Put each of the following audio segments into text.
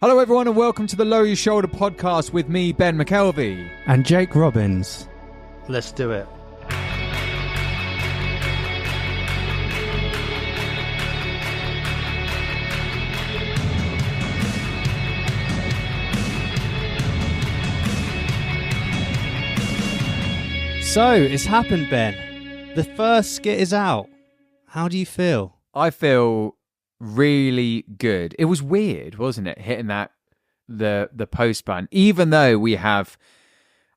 Hello everyone and welcome to the Lower Your Shoulder podcast with me, Ben McKelvey. And Jake Robbins. Let's do it. So, it's happened, Ben. The first skit is out. How do you feel? I feel really good. It was weird, wasn't it, hitting that the post button, even though we have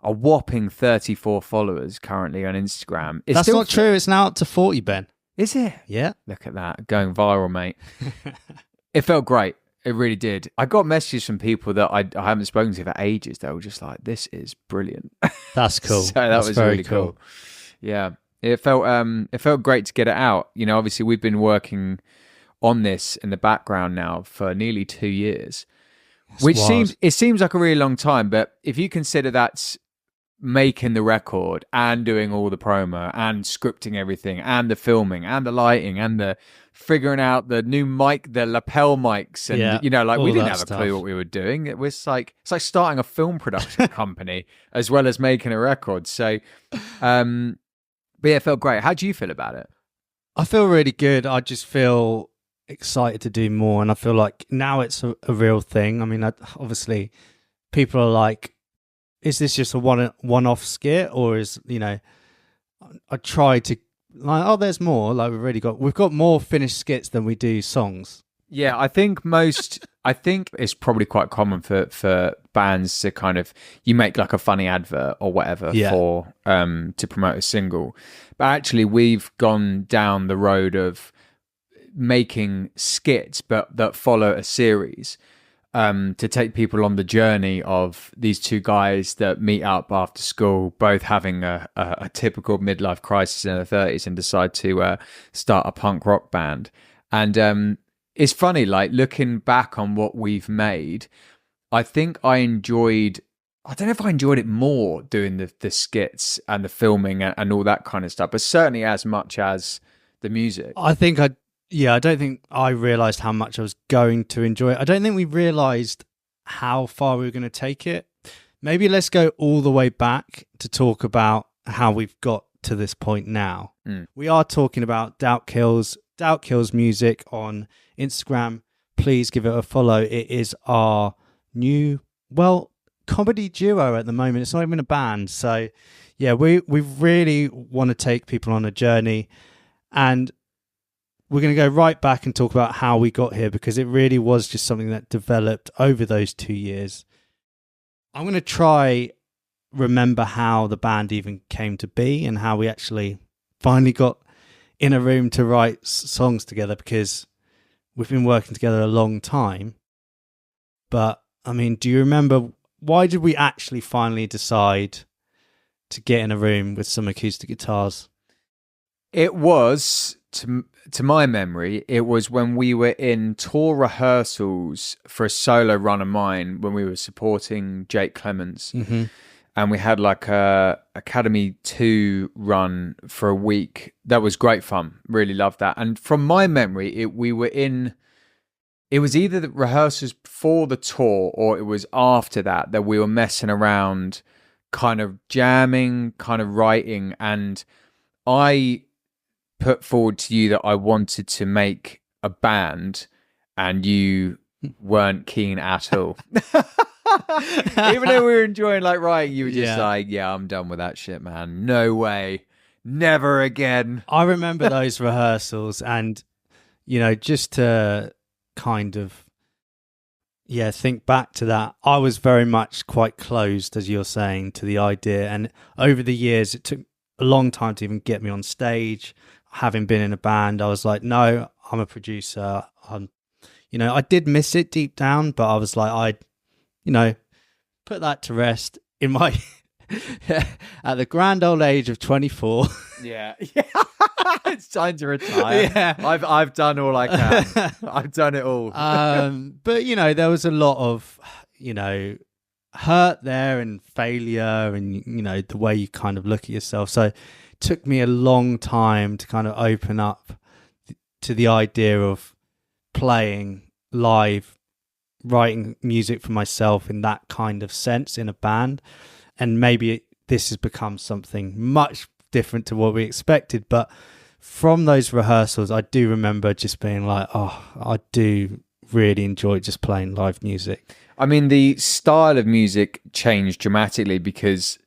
a whopping 34 followers currently on Instagram. That's not true. It's now up to 40, Ben. Is it? Yeah. Look at that. Going viral, mate. It felt great. It really did. I got messages from people that I haven't spoken to for ages. They were just like, this is brilliant. That's cool. So that was very really cool. Yeah. It felt great to get it out. You know, obviously we've been working on this in the background now for nearly 2 years, which seems like a really long time. But if you consider that's making the record and doing all the promo and scripting everything and the filming and the lighting and the figuring out the new mic, the lapel mics, and you know, like we didn't have a clue what we were doing. It was like it's like starting a film production company as well as making a record. So, but yeah, it felt great. How do you feel about it? I feel really good. I just feel excited to do more, and I feel like now it's a real thing. I mean, obviously, people are like, "Is this just a one-off skit, or is I try to like, oh, there's more. Like we've got more finished skits than we do songs. Yeah, I think it's probably quite common for bands to kind of, you make like a funny advert or whatever for to promote a single, but actually we've gone down the road of making skits but that follow a series to take people on the journey of these two guys that meet up after school, both having a typical midlife crisis in their 30s and decide to start a punk rock band. And it's funny, like looking back on what we've made, I think I don't know if I enjoyed it more doing the skits and the filming and all that kind of stuff, but certainly as much as the music. I don't think I realised how much I was going to enjoy it. I don't think we realised how far we were going to take it. Maybe let's go all the way back to talk about how we've got to this point now. We are talking about Doubt Kills music on Instagram. Please give it a follow. It is our new, comedy duo at the moment. It's not even a band. So yeah, we really want to take people on a journey, and we're going to go right back and talk about how we got here, because it really was just something that developed over those 2 years. I'm going to try remember how the band even came to be and how we actually finally got in a room to write songs together, because we've been working together a long time. But I mean, do you remember, why did we actually finally decide to get in a room with some acoustic guitars? It was, to my memory, it was when we were in tour rehearsals for a solo run of mine when we were supporting Jake Clements. Mm-hmm. And we had like a Academy 2 run for a week. That was great fun. Really loved that. And from my memory, it was either the rehearsals before the tour or it was after that we were messing around, kind of jamming, kind of writing. And I put forward to you that I wanted to make a band, and you weren't keen at all. Even though we were enjoying like writing, you were just like, yeah, I'm done with that shit, man. No way. Never again. I remember those rehearsals, and just to kind of think back to that, I was very much quite closed, as you're saying, to the idea. And over the years, it took a long time to even get me on stage. Having been in a band, I was like, no, I'm a producer. I did miss it deep down, but I was like, put that to rest in my at the grand old age of 24. Yeah. It's time to retire. Yeah. I've done all I can. I've done it all. But there was a lot of hurt there, and failure, and the way you kind of look at yourself. So it took me a long time to kind of open up to the idea of playing live writing music for myself in that kind of sense in a band. And maybe this has become something much different to what we expected. But from those rehearsals, I do remember just being like, oh, I do really enjoy just playing live music. I mean, the style of music changed dramatically because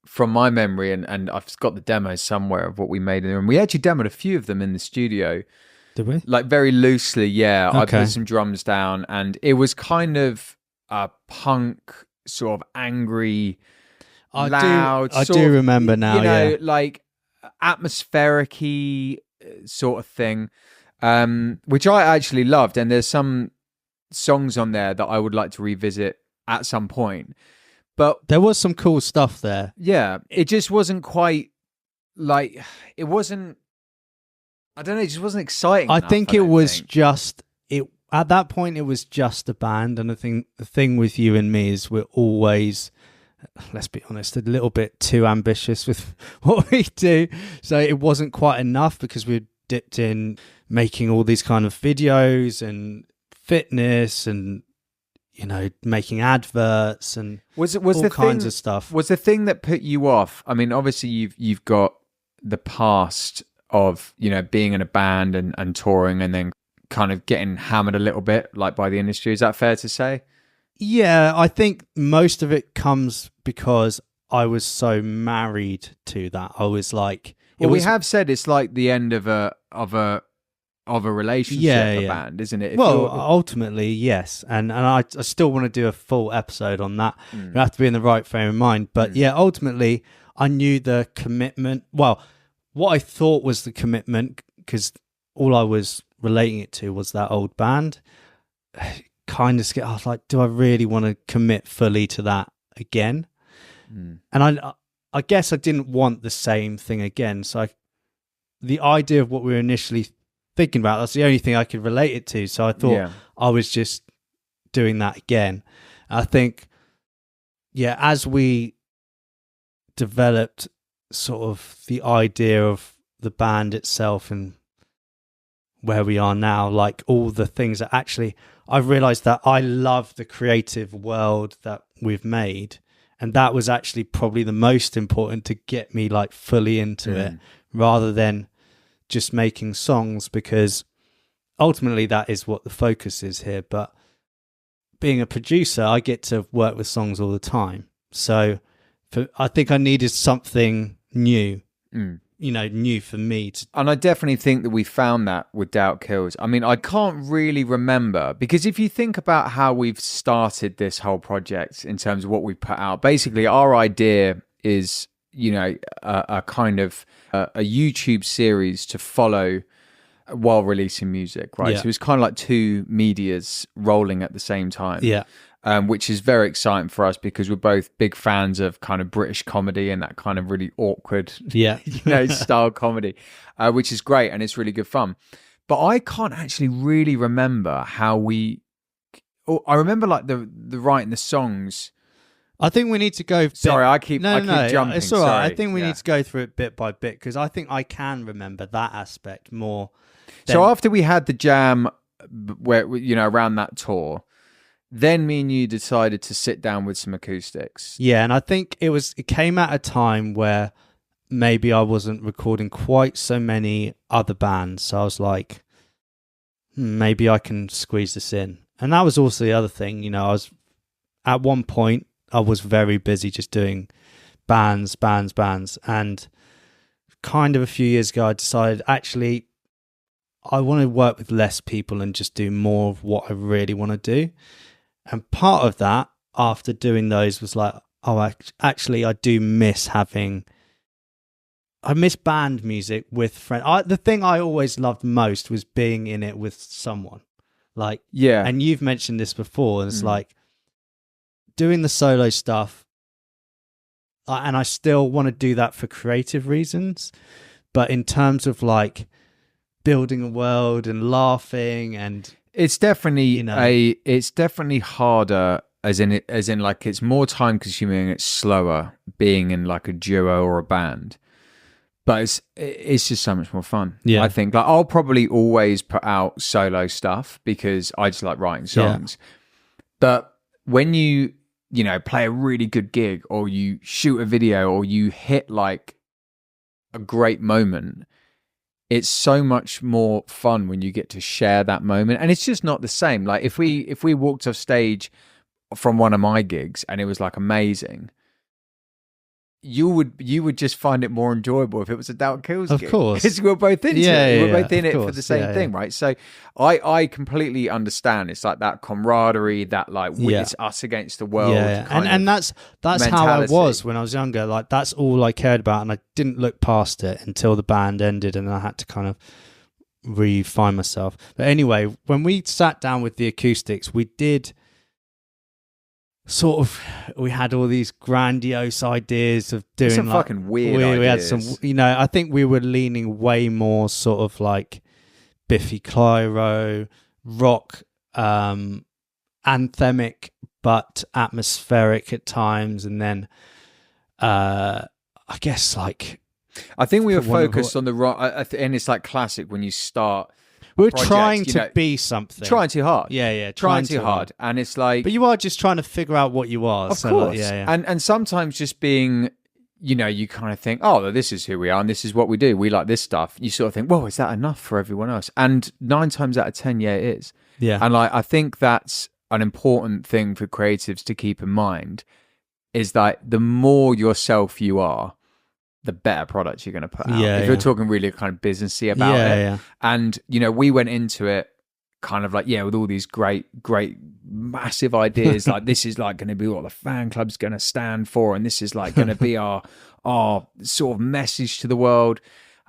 from my memory, and I've got the demos somewhere of what we made in the room. We actually demoed a few of them in the studio. Did we? Like very loosely, yeah. Okay. I put some drums down and it was kind of a punk, sort of angry, loud. I do remember now, you know, like atmospheric-y sort of thing, which I actually loved. And there's some songs on there that I would like to revisit at some point. But there was some cool stuff there. Yeah, it just wasn't quite like, it wasn't, I don't know, it just wasn't exciting enough, think it was just, at that point it was just a band. And I think the thing with you and me is we're always, let's be honest, a little bit too ambitious with what we do. So it wasn't quite enough because we dipped in making all these kind of videos and fitness and, you know, making adverts and was all the kinds thing, of stuff. Was the thing that put you off? I mean, obviously you've got the past of, you know, being in a band and touring and then kind of getting hammered a little bit like by the industry. Is that fair to say? Yeah, I think most of it comes because I was so married to that. I was like, we have said it's like the end of a relationship, a band, isn't it? Ultimately, yes. And I still want to do a full episode on that. You have to be in the right frame of mind. But yeah, ultimately, I knew the commitment. Well, what I thought was the commitment, because all I was relating it to was that old band. Kind of scared. I was like, do I really want to commit fully to that again? And I guess I didn't want the same thing again. So the idea of what we were initially thinking about, that's the only thing I could relate it to. So I thought I was just doing that again. I think, as we developed sort of the idea of the band itself and where we are now, like all the things that actually, I realized that I love the creative world that we've made. And that was actually probably the most important to get me like fully into it, rather than just making songs, because ultimately that is what the focus is here. But being a producer, I get to work with songs all the time. So I think I needed something new, new for me. And I definitely think that we found that with Doubt Kills. I mean, I can't really remember, because if you think about how we've started this whole project in terms of what we put out, basically our idea is, you know, a kind of a YouTube series to follow while releasing music, right? So it's kind of like two medias rolling at the same time. Which is very exciting for us because we're both big fans of kind of British comedy and that kind of really awkward, style comedy, which is great and it's really good fun. But I can't actually really remember how I remember like the writing the songs. I think we need to go. Sorry, I keep jumping. It's all right. Sorry. I think we need to go through it bit by bit, because I think I can remember that aspect more. So after we had the jam, where, you know, around that tour, then me and you decided to sit down with some acoustics. Yeah, and I think it came at a time where maybe I wasn't recording quite so many other bands. So I was like, maybe I can squeeze this in. And that was also the other thing, you know, at one point I was very busy just doing bands. And kind of a few years ago, I decided actually I want to work with less people and just do more of what I really want to do. And part of that, after doing those, was like, oh, actually, I do miss I miss band music with friends. The thing I always loved most was being in it with someone. Like, and you've mentioned this before, and it's like doing the solo stuff, and I still want to do that for creative reasons. But in terms of like building a world and laughing, and it's definitely it's definitely harder, as in like it's more time consuming, it's slower being in like a duo or a band, but it's just so much more fun. I think like I'll probably always put out solo stuff because I just like writing songs, But when you play a really good gig, or you shoot a video, or you hit like a great moment, it's so much more fun when you get to share that moment. And it's just not the same. Like if we walked off stage from one of my gigs and it was like amazing, you would just find it more enjoyable if it was a Doubt Kills gig. Of course. Because we're both into it. We're both in it for the same Yeah, thing, right? So I completely understand. It's like that camaraderie, that like it's us against the world. Yeah. And that's how I was when I was younger. Like that's all I cared about, and I didn't look past it until the band ended and I had to kind of refine myself. But anyway, when we sat down with the acoustics, we did we had all these grandiose ideas of doing some like, fucking weird ideas. We had some, I think we were leaning way more sort of like Biffy Clyro, rock, anthemic, but atmospheric at times. And then, I guess like, I think we were focused on the rock, and it's like classic when you start. We're trying to be something. Trying too hard. Yeah. Trying too hard. And it's like... But you are just trying to figure out what you are. Of course. Like, And sometimes just being, you kind of think, oh, this is who we are and this is what we do. We like this stuff. You sort of think, well, is that enough for everyone else? And 9 times out of 10, yeah, it is. Yeah. And like, I think that's an important thing for creatives to keep in mind, is that the more yourself you are, the better product you're going to put out. If you're talking really kind of businessy about it. Yeah. And, we went into it kind of like, with all these great, massive ideas. Like, this is like going to be what the fan club's going to stand for. And this is like going to be our sort of message to the world.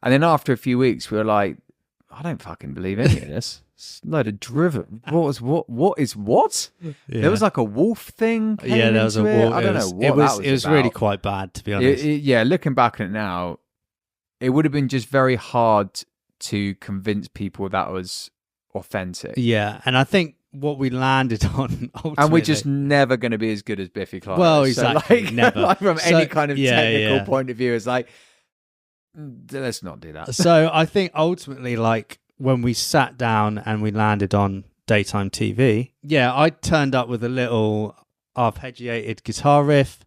And then after a few weeks, we were like, I don't fucking believe any of this. It's a load of driven. What is what? Yeah. There was like a wolf thing. There was a wolf. I don't know what it was really quite bad, to be honest. Looking back on it now, it would have been just very hard to convince people that was authentic. Yeah, and I think what we landed on ultimately, and we're just never going to be as good as Biffy Clyro. Well, exactly, so never. Like from any kind of technical point of view, it's like, let's not do that. So I think ultimately, like, when we sat down and we landed on daytime TV, I turned up with a little arpeggiated guitar riff.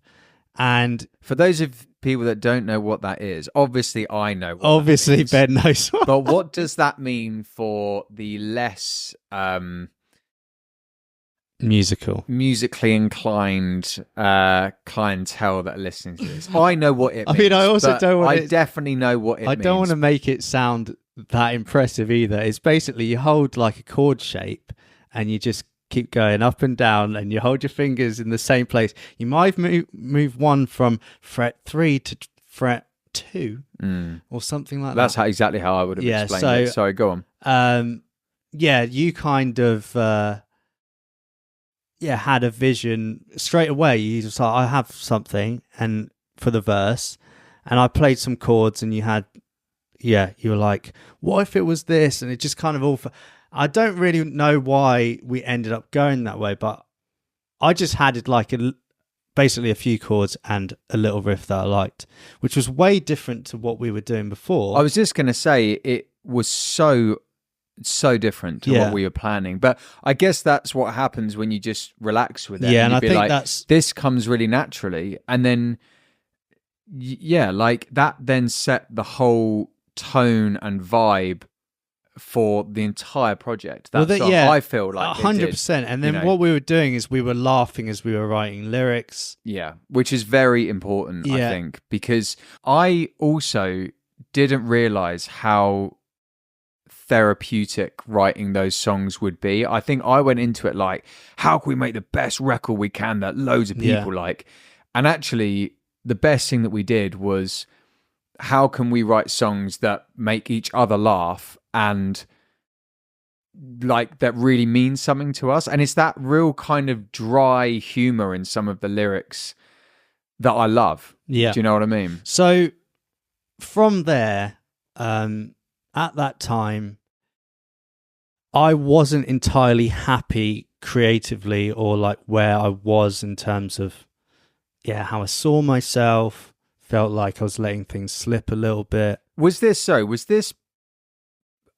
And for those of people that don't know what that is, obviously I know what obviously Ben knows. But what does that mean for the less musically inclined clientele that are listening to this? I know what it means. I mean, I also don't want I definitely know what it means. I don't want to make it sound that impressive either. It's basically you hold like a chord shape and you just keep going up and down and you hold your fingers in the same place. You might move one from fret 3 to fret 2 or something like that. That's exactly how I would have explained it. Sorry, go on. You kind of had a vision straight away. You just like, I have something, and for the verse, and I played some chords, and you were like, what if it was this? And it just kind of I don't really know why we ended up going that way, but I just had it like basically a few chords and a little riff that I liked, which was way different to what we were doing before. I was just going to say it was so different to what we were planning, but I guess that's what happens when you just relax with it. And I think this comes really naturally, and then like that then set the whole tone and vibe for the entire project. That's what I feel like 100%. And then what we were doing is we were laughing as we were writing lyrics. Yeah, which is very important, I think, because I also didn't realize how therapeutic writing those songs would be. I think I went into it like, how can we make the best record we can that loads of people like? And actually, the best thing that we did was, how can we write songs that make each other laugh and like that really means something to us? And it's that real kind of dry humor in some of the lyrics that I love. Yeah. Do you know what I mean? So from there, at that time, I wasn't entirely happy creatively, or like where I was in terms of how I saw myself. Felt like I was letting things slip a little bit. Was this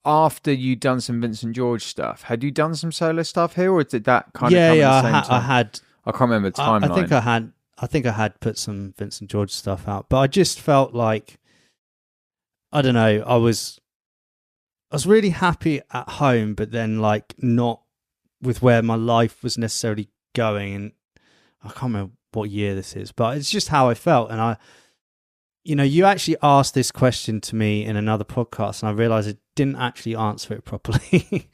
after you'd done some Vincent George stuff. Had you done some solo stuff here, or did that kind of come at the same time? I had. I can't remember the timeline. I think I had put some Vincent George stuff out, but I just felt like, I don't know, I was really happy at home, but then like not with where my life was necessarily going. And I can't remember what year this is, but it's just how I felt. And you actually asked this question to me in another podcast, and I realized I didn't actually answer it properly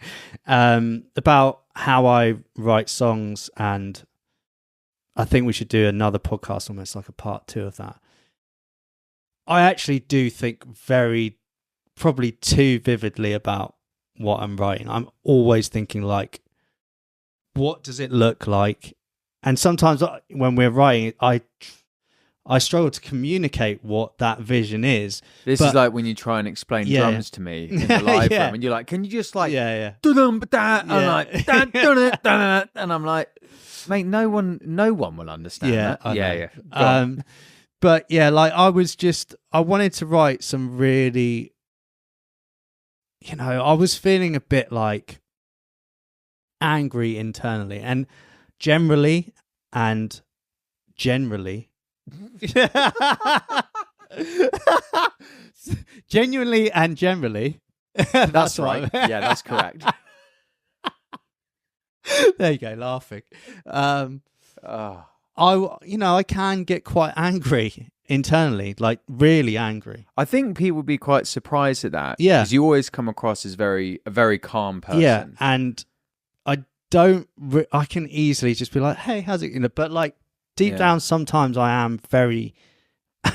about how I write songs. And I think we should do another podcast, almost like a part 2 of that. I actually do think probably too vividly about what I'm writing. I'm always thinking like, what does it look like? And sometimes when we're writing, I struggle to communicate what that vision is. This is like when you try and explain drums to me in the live room, and you're like, "Can you just like, dum da?" I'm like, da, and I'm like, "Mate, no one will understand that." Yeah. But yeah, like I wanted to write some really, I was feeling a bit like angry internally, and generally. Genuinely and generally. That's right. Yeah, that's correct. There you go, laughing. I can get quite angry internally, like really angry. I think people would be quite surprised at that. Yeah. Because you always come across as a very calm person. Yeah, and I can easily just be like, hey, how's it? But like deep down, sometimes I am very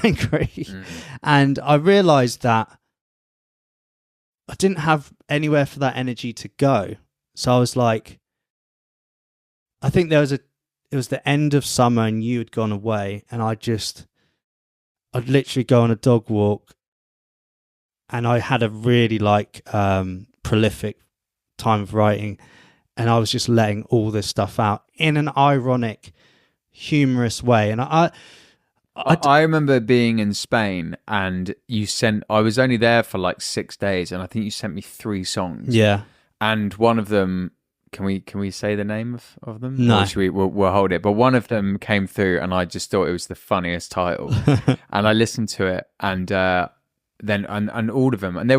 angry. And I realized that I didn't have anywhere for that energy to go. So I was like, I think it was the end of summer and you had gone away, and I'd literally go on a dog walk, and I had a really prolific time of writing, and I was just letting all this stuff out in an ironic, humorous way. And I remember being in Spain, and I was only there for like 6 days, and I think you sent me 3 songs. Yeah. And one of them, can we say the name of them? No. Or we'll hold it. But one of them came through, and I just thought it was the funniest title. And I listened to it, and then all of them, and they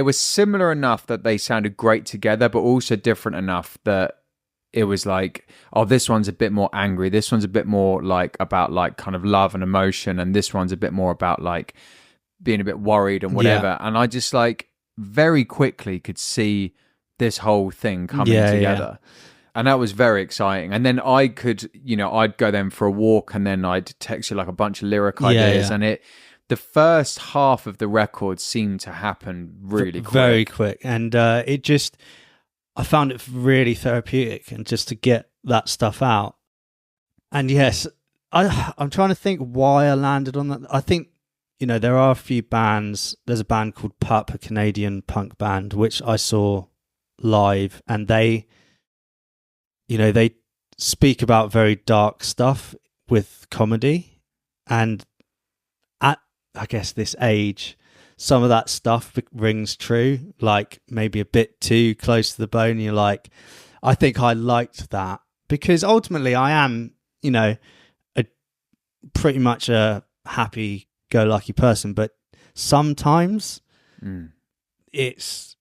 were similar enough that they sounded great together, but also different enough that it was like, oh, this one's a bit more angry, this one's a bit more like about like kind of love and emotion, and this one's a bit more about like being a bit worried and whatever. Yeah. And I just like very quickly could see this whole thing coming together. Yeah. And that was very exciting. And then I could, I'd go then for a walk, and then I'd text you like a bunch of lyric ideas. Yeah. And the first half of the record seemed to happen really quick. Very quick. And I found it really therapeutic, and just to get that stuff out. And yes, I'm trying to think why I landed on that. I think, there are a few bands. There's a band called Pup, a Canadian punk band, which I saw live, and they speak about very dark stuff with comedy. And at, I guess, this age, some of that stuff rings true, like maybe a bit too close to the bone. You're like, I think I liked that, because ultimately I am, pretty much a happy-go-lucky person, but sometimes it's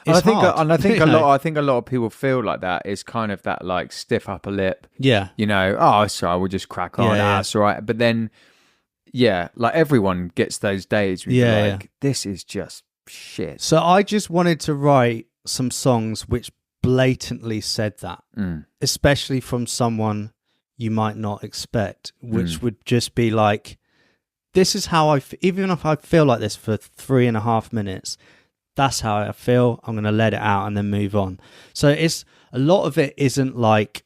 hard. I think a lot of people feel like that. It's kind of that like stiff upper lip. Yeah. Oh, sorry, we'll just crack on. That's all right. But then, like everyone gets those days where you're like, this is just shit. So I just wanted to write some songs which blatantly said that, especially from someone you might not expect, which would just be like, this is how even if I feel like this for 3.5 minutes, that's how I feel. I'm going to let it out and then move on. So it's a lot of it isn't like,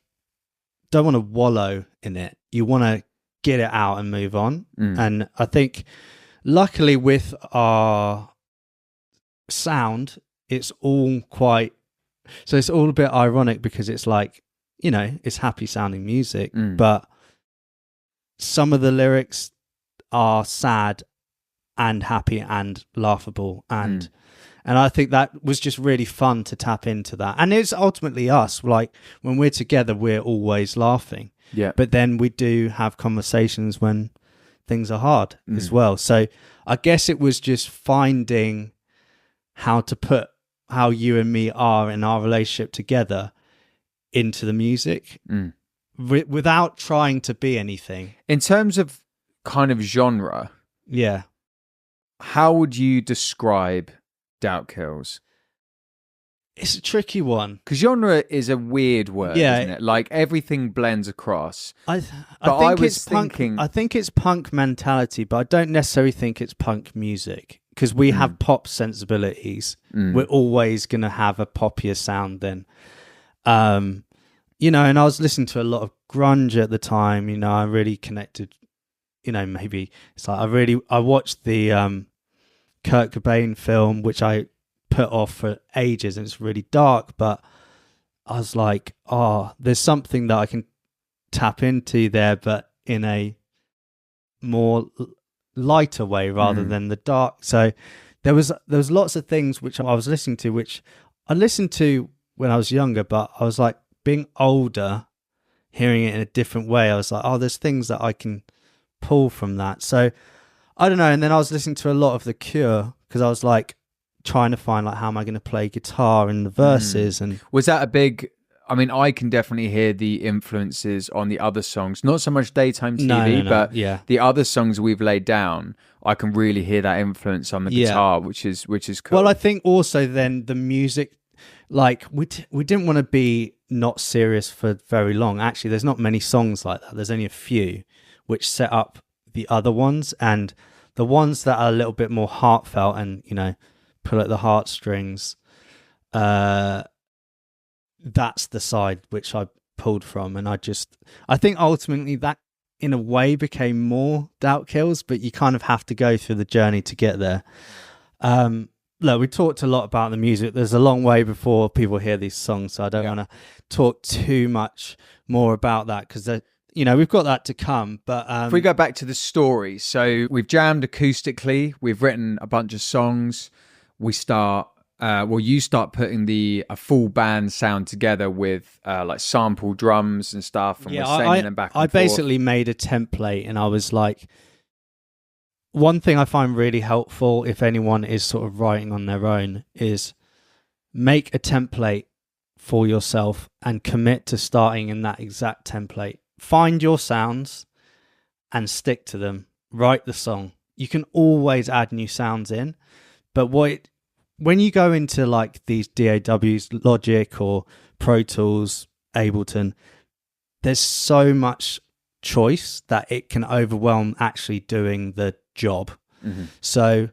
don't want to wallow in it. You want to get it out and move on. And I think luckily with our sound, it's all it's all a bit ironic, because it's like, it's happy sounding music, but some of the lyrics are sad and happy and laughable, and And I think that was just really fun to tap into that. And it's ultimately us. Like when we're together, we're always laughing. Yeah. But then we do have conversations when things are hard as well. So I guess it was just finding how to put how you and me are in our relationship together into the music without trying to be anything. In terms of kind of genre, yeah, how would you describe Doubt Kills? It's a tricky one. Because genre is a weird word, isn't it? Like everything blends across. I think it's punk mentality, but I don't necessarily think it's punk music. Because we have pop sensibilities. We're always going to have a poppier sound then. You know, and I was listening to a lot of grunge at the time. You know, I really connected, you know, maybe it's like I watched the Kurt Cobain film, which I put off for ages, and it's really dark, but I was like, oh, there's something that I can tap into there, but in a more lighter way rather than the dark. So there was lots of things which I was listening to, which I listened to when I was younger, but I was like, being older, hearing it in a different way, I was like, oh, there's things that I can pull from that. So I don't know. And then I was listening to a lot of The Cure because I was like trying to find like, how am I going to play guitar in the verses? And was that a big... I mean, I can definitely hear the influences on the other songs. Not so much daytime TV, but the other songs we've laid down, I can really hear that influence on the guitar, which is cool. Well, I think also then the music, like we didn't want to be not serious for very long. Actually, there's not many songs like that. There's only a few which set up the other ones, and the ones that are a little bit more heartfelt and, you know, pull at the heartstrings. That's the side which I pulled from, and I think ultimately that in a way became more Doubt Kills, but you kind of have to go through the journey to get there. Look, we talked a lot about the music. There's a long way before people hear these songs, so I don't want to talk too much more about that because, you know, we've got that to come. But if we go back to the story, so we've jammed acoustically, we've written a bunch of songs. We start. You start putting a full band sound together with like sample drums and stuff, and we're sending them back and forth. I basically made a template, and I was like, one thing I find really helpful if anyone is sort of writing on their own is make a template for yourself and commit to starting in that exact template. Find your sounds and stick to them. Write the song. You can always add new sounds in, but when you go into like these DAWs, Logic or Pro Tools, Ableton, there's so much choice that it can overwhelm actually doing the job. So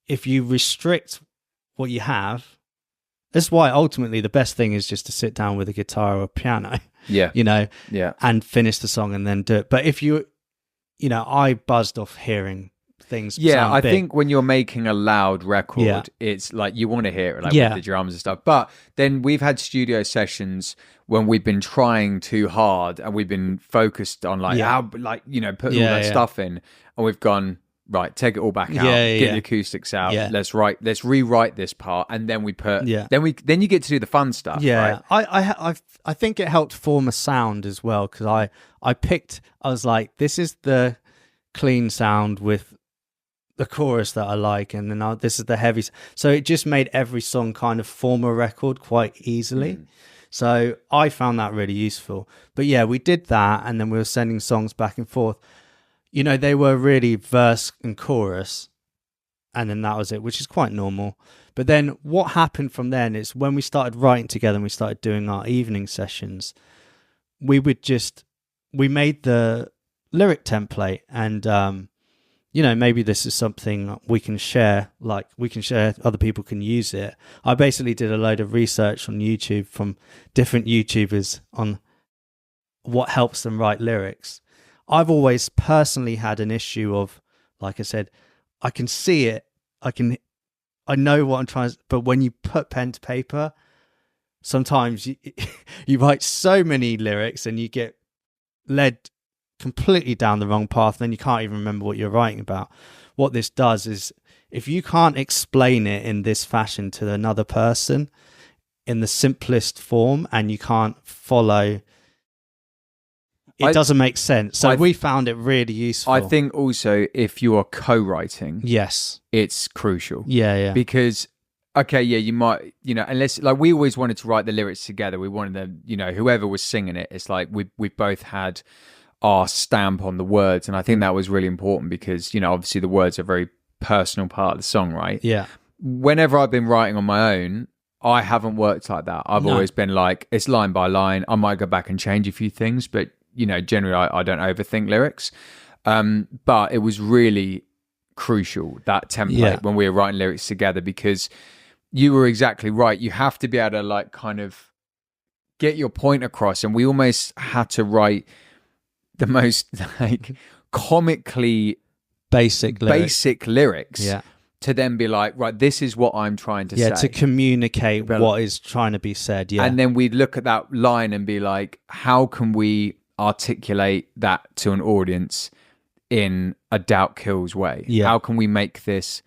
if you restrict what you have, that's why ultimately the best thing is just to sit down with a guitar or a piano, you know, and finish the song and then do it. But if you know, I buzzed off hearing things. I think when you're making a loud record, it's like you want to hear it, like with the drums and stuff. But then we've had studio sessions when we've been trying too hard and we've been focused on like how, like, you know, putting all that stuff in, and we've gone, right, take it all back out, get the acoustics out, let's rewrite this part, and then we put then you get to do the fun stuff. Right? I think it helped form a sound as well, because I was like, this is the clean sound with the chorus that I like, and then this is the heavy. So it just made every song kind of form a record quite easily. So I found that really useful. But yeah, we did that, and then we were sending songs back and forth. You know, they were really verse and chorus, and then that was it, which is quite normal. But then what happened from then is when we started writing together and we started doing our evening sessions, we made the lyric template, and you know, maybe this is something we can share, other people can use it. I basically did a load of research on YouTube from different YouTubers on what helps them write lyrics. I've always personally had an issue of, like I said, I can see it, I know what I'm trying to, but when you put pen to paper, sometimes you write so many lyrics and you get led completely down the wrong path, then you can't even remember what you're writing about. What this does is if you can't explain it in this fashion to another person in the simplest form, and you can't follow, it doesn't make sense. So we found it really useful. I think also if you are co-writing, yes, it's crucial. Yeah. Because you might, unless like we always wanted to write the lyrics together. We wanted them, whoever was singing it, it's like we both had our stamp on the words, and I think that was really important because obviously the words are a very personal part of the song, right? Yeah. Whenever I've been writing on my own, I haven't worked like that. I've always been like, it's line by line. I might go back and change a few things, but generally I don't overthink lyrics. But it was really crucial, that template, when we were writing lyrics together, because you were exactly right. You have to be able to like kind of get your point across, and we almost had to write the most like comically basic lyrics to then be like, right, this is what I'm trying to say. To communicate what is trying to be said. Yeah. And then we'd look at that line and be like, how can we articulate that to an audience in a doubt kills way? Yeah. How can we make this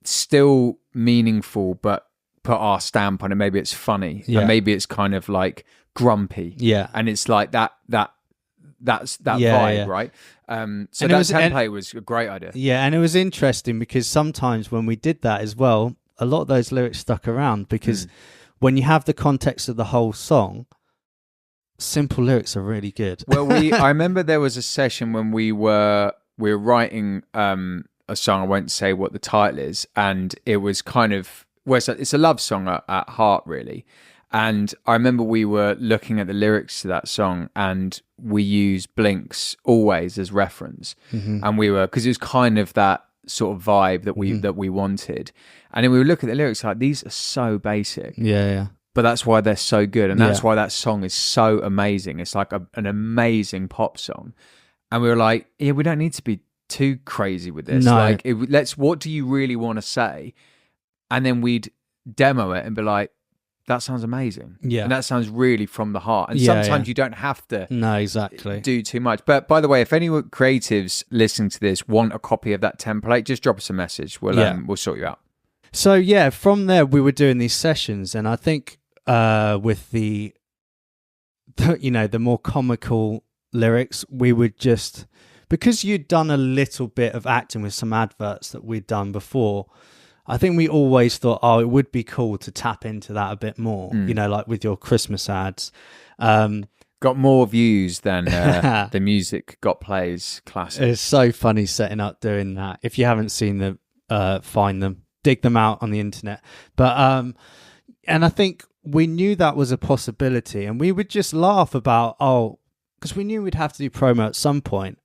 still meaningful but put our stamp on it? Maybe it's funny, and maybe it's kind of like grumpy, and it's like that's that vibe, right? So that template was a great idea. And it was interesting because sometimes when we did that as well, a lot of those lyrics stuck around because when you have the context of the whole song, simple lyrics are really good. Well, I remember there was a session when we were writing a song. I won't say what the title is, and it was kind of it's a love song at heart, really. And I remember we were looking at the lyrics to that song, and we used Blink's Always as reference, and we were, because it was kind of that sort of vibe that we wanted, and then we would look at the lyrics like, these are so basic, but that's why they're so good, and that's why that song is so amazing. It's like an amazing pop song, and we were like, we don't need to be too crazy with this. No. Like, what do you really want to say? And then we'd demo it and be like, that sounds amazing. Yeah. And that sounds really from the heart. And sometimes you don't have to do too much. But by the way, if any creatives listening to this want a copy of that template, just drop us a message. We'll sort you out. So from there we were doing these sessions, and I think with the more comical lyrics, we would just, because you'd done a little bit of acting with some adverts that we'd done before, I think we always thought, it would be cool to tap into that a bit more, like with your Christmas ads. Got more views than the music got plays classic. It's so funny setting up doing that. If you haven't seen them, find them, dig them out on the internet. But and I think we knew that was a possibility, and we would just laugh about, because we knew we'd have to do promo at some point.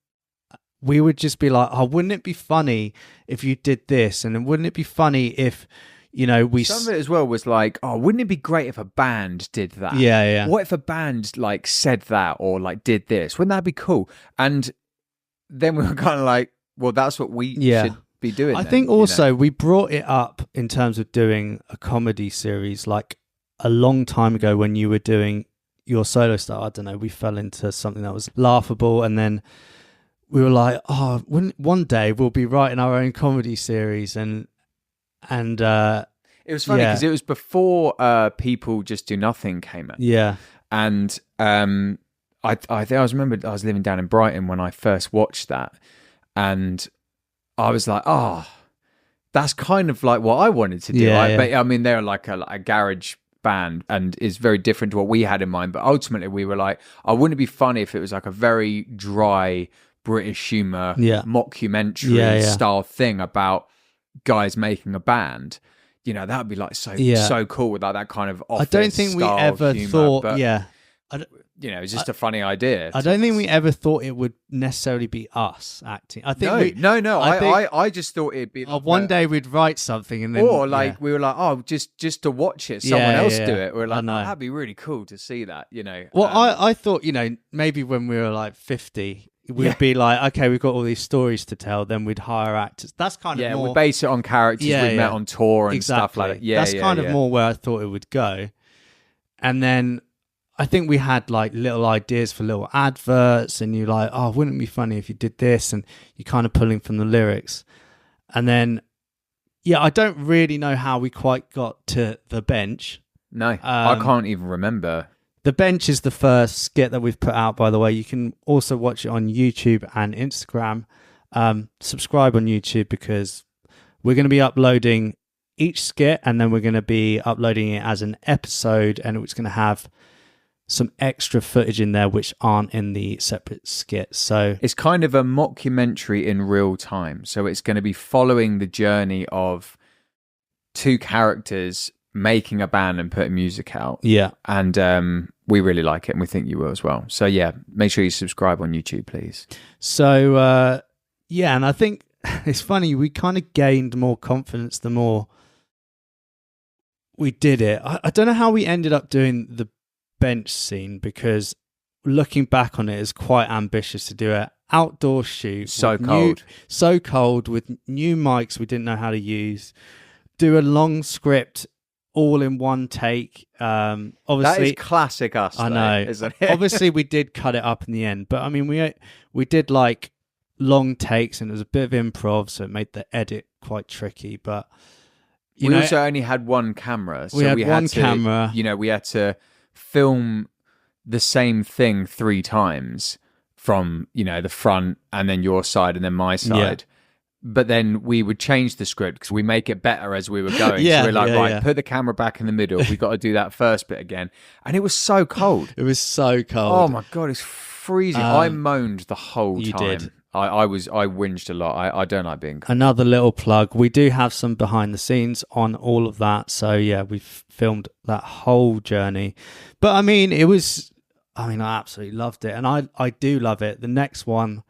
We would just be like, wouldn't it be funny if you did this? And then wouldn't it be funny if, we... Some of it as well was like, wouldn't it be great if a band did that? Yeah. What if a band like said that or like did this? Wouldn't that be cool? And then we were kind of like, well, that's what we should be doing. I think also we brought it up in terms of doing a comedy series like a long time ago when you were doing your solo stuff. I don't know, we fell into something that was laughable, and then we were like, one day we'll be writing our own comedy series, and it was funny because it was before People Just Do Nothing came out. Yeah, and I remember I was living down in Brighton when I first watched that, and I was like, that's kind of like what I wanted to do. But I mean, they're like a garage band and is very different to what we had in mind. But ultimately, we were like, wouldn't it be funny if it was like a very dry British humor mockumentary style thing about guys making a band? That would be like so cool without that kind of office. I don't think we ever humor, thought but, it's just a funny idea. I don't think we ever thought it would necessarily be us acting. I think no. I just thought it'd be like one day we'd write something, and then we were like, just to watch it, someone else do it. We're like, that'd be really cool to see that. Well, I thought maybe when we were like 50. We'd be like, okay, we've got all these stories to tell. Then we'd hire actors. That's kind of more... we base it on characters we met on tour and stuff like that. That's kind of more where I thought it would go. And then I think we had like little ideas for little adverts, and you're like, wouldn't it be funny if you did this? And you're kind of pulling from the lyrics. And then Yeah, I don't really know how we quite got to The Bench. No, I can't even remember. The Bench is the first skit that we've put out, by the way. You can also watch it on YouTube and Instagram. Subscribe on YouTube because we're going to be uploading each skit and then we're going to be uploading it as an episode, and it's going to have some extra footage in there which aren't in the separate skits. So it's kind of a mockumentary in real time. So it's going to be following the journey of two characters making a band and putting music out. Yeah. And we really like it and we think you will as well. So yeah, make sure you subscribe on YouTube, please. So yeah, and I think it's funny, we kind of gained more confidence the more we did it. I don't know how we ended up doing the bench scene, because looking back on it, it's quite ambitious to do an outdoor shoot. So cold with new mics we didn't know how to use. Do a long script all in one take. Obviously, that is classic us. I know, isn't it? Obviously, we did cut it up in the end, but I mean, we did like long takes, and it was a bit of improv, so it made the edit quite tricky. But we also only had one camera, so we had one camera. You know, we had to film the same thing 3 times from, you know, the front and then your side and then my side. Yeah. But then we would change the script because we make it better as we were going. Yeah, so we're like, put the camera back in the middle. We got to do that first bit again. And it was so cold. It was so cold. Oh my God, it's freezing. I moaned the whole time. You did. I whinged a lot. I don't like being cold. Another little plug. We do have some behind the scenes on all of that. So yeah, we've filmed that whole journey. But I mean, I absolutely loved it. And I do love it. The next one,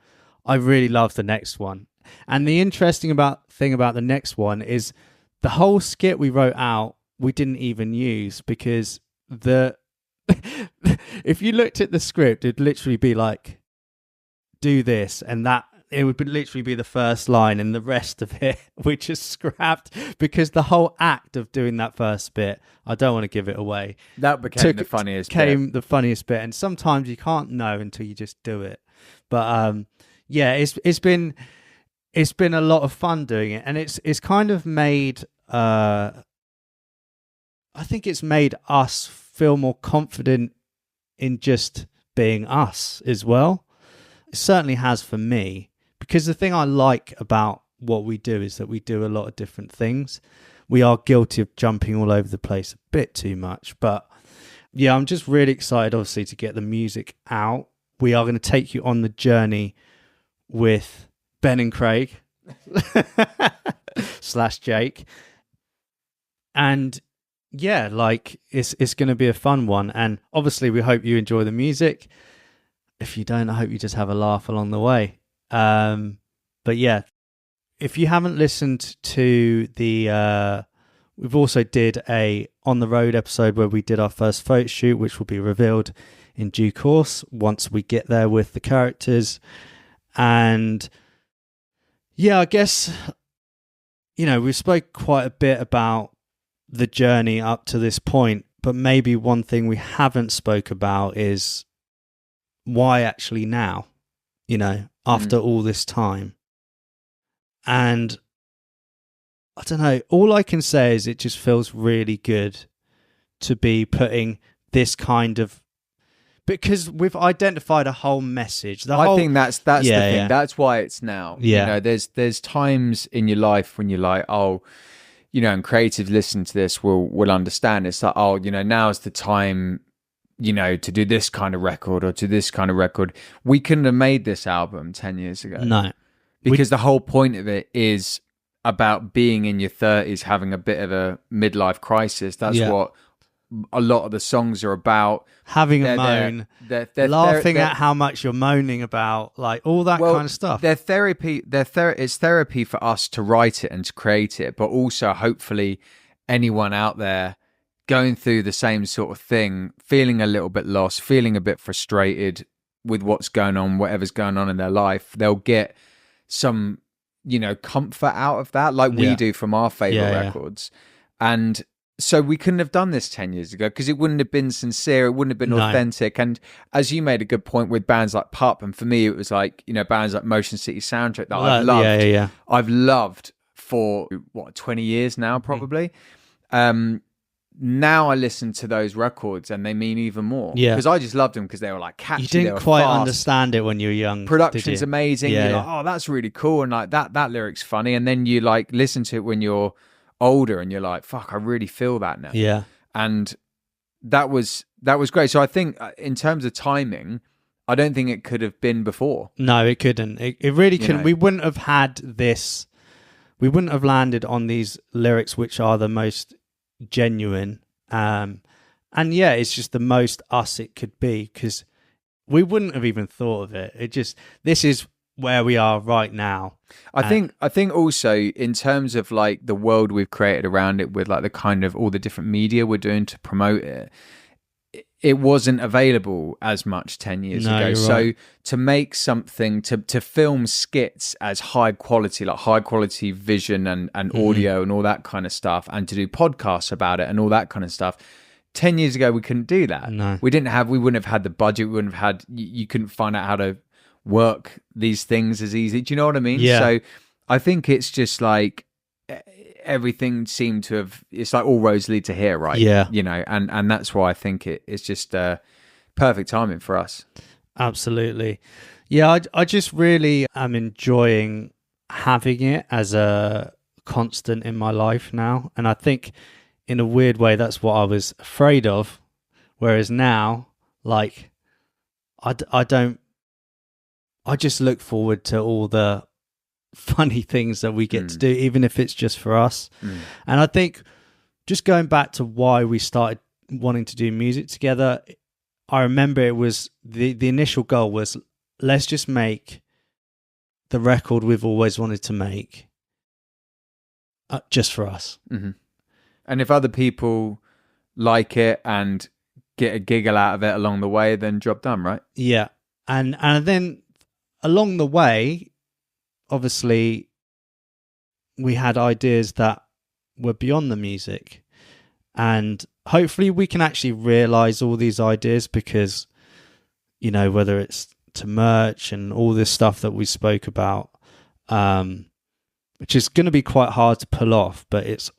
I really love the next one. And the interesting thing about the next one is the whole skit we wrote out, we didn't even use, because if you looked at the script, it'd literally be like, do this, and that it would literally be the first line, and the rest of it we just scrapped, because the whole act of doing that first bit, I don't want to give it away, that became the funniest bit. And sometimes you can't know until you just do it. But yeah, it's been a lot of fun doing it, and it's kind of made I think it's made us feel more confident in just being us as well. It certainly has for me, because the thing I like about what we do is that we do a lot of different things. We are guilty of jumping all over the place a bit too much, but yeah, I'm just really excited, obviously, to get the music out. We are going to take you on the journey with Ben and Craig / Jake, and yeah, like it's going to be a fun one. And obviously, we hope you enjoy the music. If you don't, I hope you just have a laugh along the way. But yeah, if you haven't listened to we've also did a on the road episode where we did our first photo shoot, which will be revealed in due course once we get there with the characters. And yeah, I guess, you know, we spoke quite a bit about the journey up to this point, but maybe one thing we haven't spoke about is why actually now, you know, after all this time. And I don't know, all I can say is it just feels really good to be putting this kind of, because we've identified a whole message. I think that's the thing. Yeah. That's why it's now. Yeah. You know, there's times in your life when you're like, oh, you know, and creatives listen to this will understand. It's like, oh, you know, now's the time, you know, to do this kind of record or to this kind of record. We couldn't have made this album 10 years ago. No. Because the whole point of it is about being in your 30s, having a bit of a midlife crisis. That's what a lot of the songs are about. Having a moan, laughing at how much you're moaning about, like all that kind of stuff. They're therapy. It's therapy for us to write it and to create it, but also hopefully anyone out there going through the same sort of thing, feeling a little bit lost, feeling a bit frustrated with what's going on, whatever's going on in their life, they'll get some, you know, comfort out of that, like we do from our favorite records. And so we couldn't have done this 10 years ago because it wouldn't have been sincere, it wouldn't have been authentic. And as you made a good point with bands like Pup, and for me it was like, you know, bands like Motion City Soundtrack that I've loved. I've loved for 20 years now, probably. Now I listen to those records and they mean even more. Yeah. Because I just loved them because they were like catchy. You didn't quite understand it when you were young. Production's amazing. Yeah, you're like, oh, that's really cool. And like that lyric's funny. And then you like listen to it when you're older and you're like, fuck, I really feel that now. Yeah. And that was great. So I think in terms of timing, I don't think it could have been before. No, it couldn't. It really couldn't. We wouldn't have had this. We wouldn't have landed on these lyrics, which are the most genuine. And yeah, it's just the most us it could be, because we wouldn't have even thought of it. This is where we are right now. I think also in terms of like the world we've created around it, with like the kind of all the different media we're doing to promote it, it wasn't available as much 10 years ago. So right. To make something, to film skits as high quality, like high quality vision and audio and all that kind of stuff, and to do podcasts about it and all that kind of stuff, 10 years ago we couldn't do that. No. We wouldn't have had the budget. We wouldn't have had, you couldn't find out how to work these things as easy. Do you know what I mean? Yeah. So I think it's just like everything seemed to have, it's like all roads lead to here, right? Yeah. You know, and that's why I think it's just perfect timing for us. Absolutely. Yeah, I just really am enjoying having it as a constant in my life now. And I think in a weird way, that's what I was afraid of. Whereas now, like, I just look forward to all the funny things that we get to do, even if it's just for us. And I think just going back to why we started wanting to do music together, I remember it was the initial goal was, let's just make the record we've always wanted to make just for us. Mm-hmm. And if other people like it and get a giggle out of it along the way, then job done, right? Yeah. And then along the way, obviously, we had ideas that were beyond the music, and hopefully we can actually realize all these ideas, because, you know, whether it's to merch and all this stuff that we spoke about, which is going to be quite hard to pull off, but it's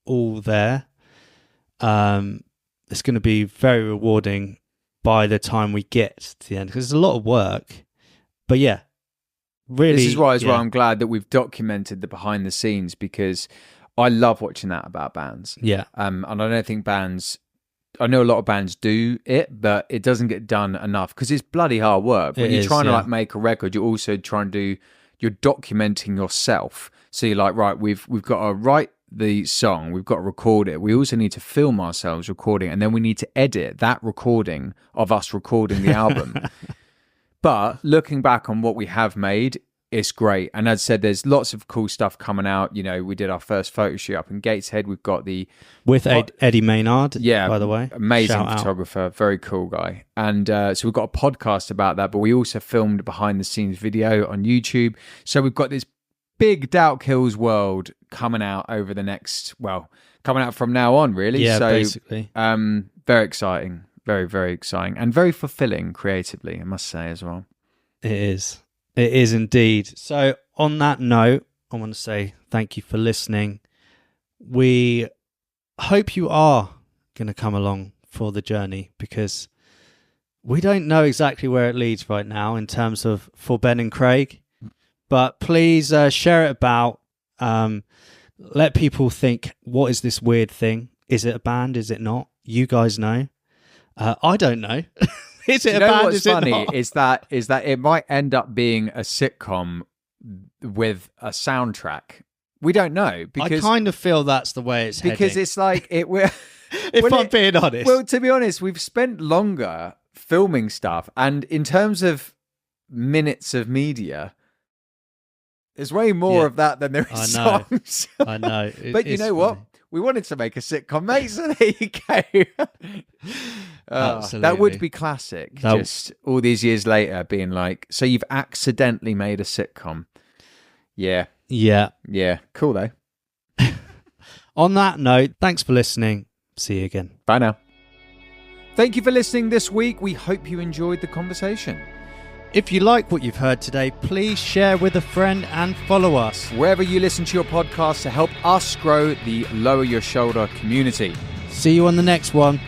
all there. It's going to be very rewarding by the time we get to the end, because it's a lot of work. But yeah, really, this is why as well I'm glad that we've documented the behind the scenes, because I love watching that about bands. Yeah. And I don't think I know a lot of bands do it, but it doesn't get done enough, because it's bloody hard work. When you're trying to like make a record, you're also trying to you're documenting yourself. So you're like, right, we've got to write the song, we've got to record it. We also need to film ourselves recording, and then we need to edit that recording of us recording the album. But looking back on what we have made, it's great. And as I said, there's lots of cool stuff coming out. You know, we did our first photo shoot up in Gateshead. We've got with Eddie Maynard, yeah, by the way. Amazing photographer, very cool guy. And so we've got a podcast about that, but we also filmed a behind the scenes video on YouTube. So we've got this big Doubt Kills world coming out over the next, coming out from now on, really. Yeah, so, basically. Very exciting. Very, very exciting, and very fulfilling creatively, I must say as well. It is. It is indeed. So on that note, I want to say thank you for listening. We hope you are going to come along for the journey, because we don't know exactly where it leads right now in terms of for Ben and Craig, but please share it about. Let people think, what is this weird thing? Is it a band? Is it not? You guys know. I don't know. Is it a band? What's funny is that it might end up being a sitcom with a soundtrack. We don't know, because I kind of feel that's the way it's because heading. It's like it. If I'm being honest, well, to be honest, we've spent longer filming stuff, and in terms of minutes of media, there's way more of that than there is songs. I know. But you know what? We wanted to make a sitcom, mate, so there you go. That would be classic. Just all these years later being like, so you've accidentally made a sitcom. Yeah. Yeah. Yeah. Cool, though. On that note, thanks for listening. See you again. Bye now. Thank you for listening this week. We hope you enjoyed the conversation. If you like what you've heard today, please share with a friend and follow us wherever you listen to your podcast to help us grow the Lower Your Shoulder community. See you on the next one.